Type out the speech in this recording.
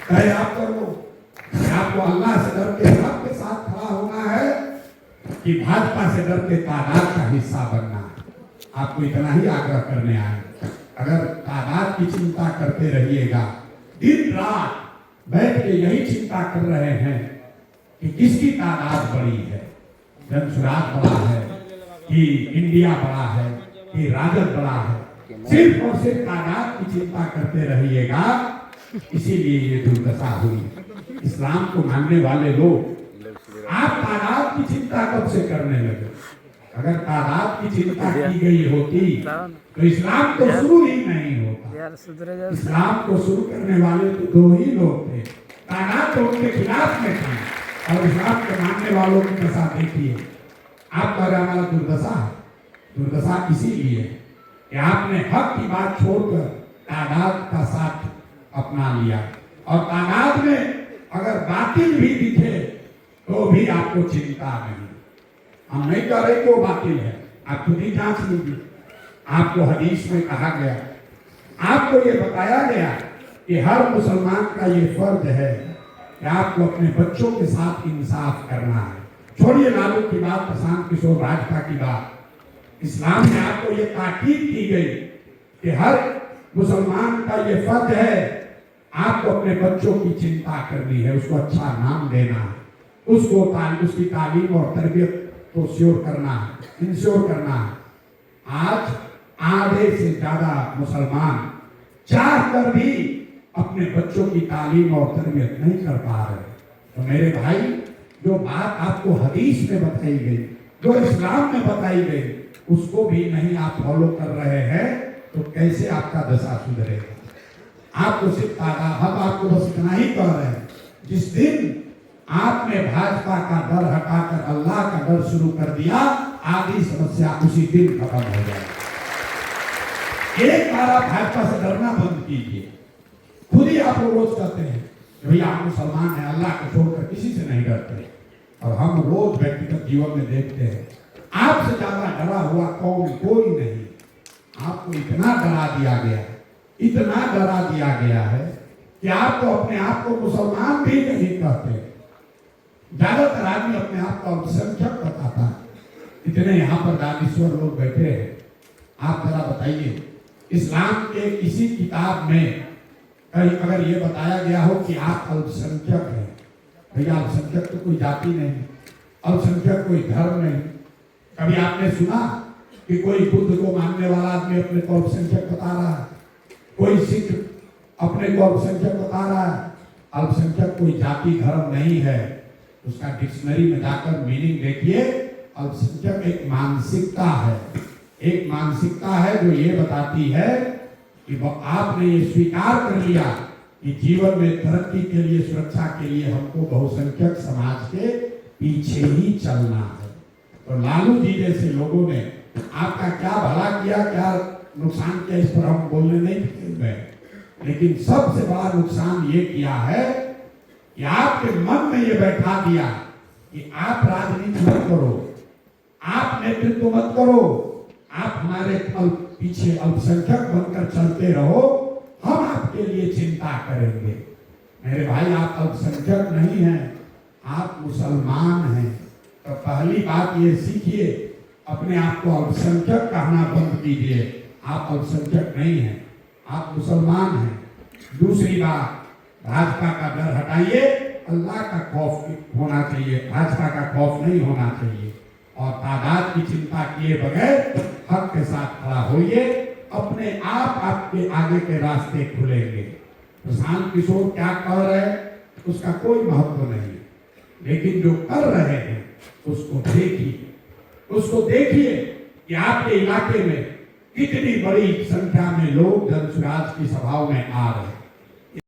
कहे आप करो, आपको अल्लाह से डर के सबके साथ खड़ा होना है कि भाजपा से डर के तादाद का हिस्सा बनना है। आपको इतना ही आग्रह करने आए। अगर तादाद की चिंता करते रहिएगा, दिन रात बैठ के यही चिंता कर रहे हैं कि किसकी तादाद बड़ी है, जनसुराज बड़ा है कि इंडिया बड़ा है कि राजद बड़ा है, सिर्फ और सिर्फ तादाद की चिंता करते रहिएगा। इसीलिए ये दुर्दशा हुई। इस्लाम को मानने वाले लोग आप तादाद की चिंता कब से करने लगे? अगर तादाद की चिंता की गई होती तो इस्लाम तो शुरू ही नहीं होता। इस्लाम को शुरू करने वाले तो दो ही लोग थे, तादाद तो उनके खिलाफ में थे। और इस्लाम को मानने वालों की दशा देखिए। आप कह रहे हमारा दुर्दशा है। दुर्दशा इसीलिए कि आपने हक की बात छोड़कर तादाद का साथ अपना लिया, और तादाद में अगर बातिल भी दिखे तो भी आपको चिंता नहीं। हम नहीं कह रहे कि वो बातिल है, आप खुद ही जांच लीजिए। आपको हदीस में कहा गया, आपको ये बताया गया कि हर मुसलमान का ये फर्ज है कि आपको अपने बच्चों के साथ इंसाफ करना है। छोड़िए लालू की बात, प्रशांत किशोर भाजपा की बात, इस्लाम में आपको ये ताकीद की गई कि हर मुसलमान का ये फर्ज है आपको अपने बच्चों की चिंता करनी है, उसको अच्छा नाम देना है, उसको उसकी तालीम और तरबियत को इंश्योर करना है। आज आधे से ज्यादा मुसलमान चाहकर भी अपने बच्चों की तालीम और तरबियत नहीं कर पा रहे। तो मेरे भाई, जो बात आपको हदीस में बताई गई, जो इस्लाम में बताई गई, उसको भी नहीं आप फॉलो कर रहे हैं तो कैसे आपका दशा सुधरेगा? आपको सिर्फ हम आपको बस इतना ही कह रहे हैं, जिस दिन आपने भाजपा का डर हटाकर अल्लाह का डर शुरू कर दिया, आधी समस्या उसी दिन खत्म हो जाएगी। एक बार आप भाजपा से डरना बंद कीजिए। खुद ही आप रोज कहते हैं कि भैया आप मुसलमान हैं, अल्लाह को छोड़कर किसी से नहीं डरते। और हम रोज व्यक्तिगत जीवन में देखते हैं आपसे ज्यादा डरा हुआ कौन कोई नहीं। आपको इतना डरा दिया गया है, इतना डरा दिया गया है कि आपको अपने आप को मुसलमान भी नहीं कहते। ज्यादातर आदमी अपने आप को अल्पसंख्यक बताता है। इतने यहाँ पर दानिश्वर लोग बैठे हैं, आप जरा बताइए, इस्लाम के किसी किताब में कहीं अगर ये बताया गया हो कि आप अल्पसंख्यक हैं? भैया अल्पसंख्यक तो कोई जाति नहीं, अल्पसंख्यक कोई धर्म नहीं। कभी आपने सुना कि कोई बुद्ध को मानने वाला आदमी अपने को अल्पसंख्यक बता रहा है? कोई सिख अपने को अल्पसंख्यक बता रहा है? अल्पसंख्यक कोई जाति धर्म नहीं है। उसका डिक्शनरी में जाकर मीनिंग देखिए। अल्पसंख्यक एक मानसिकता है, एक मानसिकता है जो ये बताती है कि आपने ये स्वीकार कर लिया कि जीवन में तरक्की के लिए, सुरक्षा के लिए हमको बहुसंख्यक समाज के पीछे ही चलना है। तो लालू जी जैसे लोगों ने आपका क्या भला किया, क्या नुकसान किया, इस पर हम बोलने नहीं गए, लेकिन सबसे बड़ा नुकसान ये किया है कि आपके मन में ये बैठा दिया कि आप राजनीति मत करो, आप नेतृत्व मत करो, आप हमारे पीछे अल्पसंख्यक बनकर चलते रहो, हम आपके लिए चिंता करेंगे। मेरे भाई, आप अल्पसंख्यक नहीं हैं, आप मुसलमान हैं। तो पहली बात ये सीखिए, अपने आप को अल्पसंख्यक कहना बंद कीजिए। आप अल्पसंख्यक नहीं हैं, आप मुसलमान हैं। दूसरी बात, भाजपा का डर हटाइए, अल्लाह का खौफ होना चाहिए, भाजपा का खौफ नहीं होना चाहिए। और तादाद की चिंता किए बगैर हक के साथ खड़ा होइए, अपने आप आपके आगे के रास्ते खुलेंगे। प्रशांत किशोर क्या कह रहे हैं उसका कोई महत्व नहीं, लेकिन जो कर रहे हैं उसको देखिए, उसको देखिए कि आपके इलाके में कितनी बड़ी संख्या में लोग जनसुराज की सभाओं में आ रहे हैं।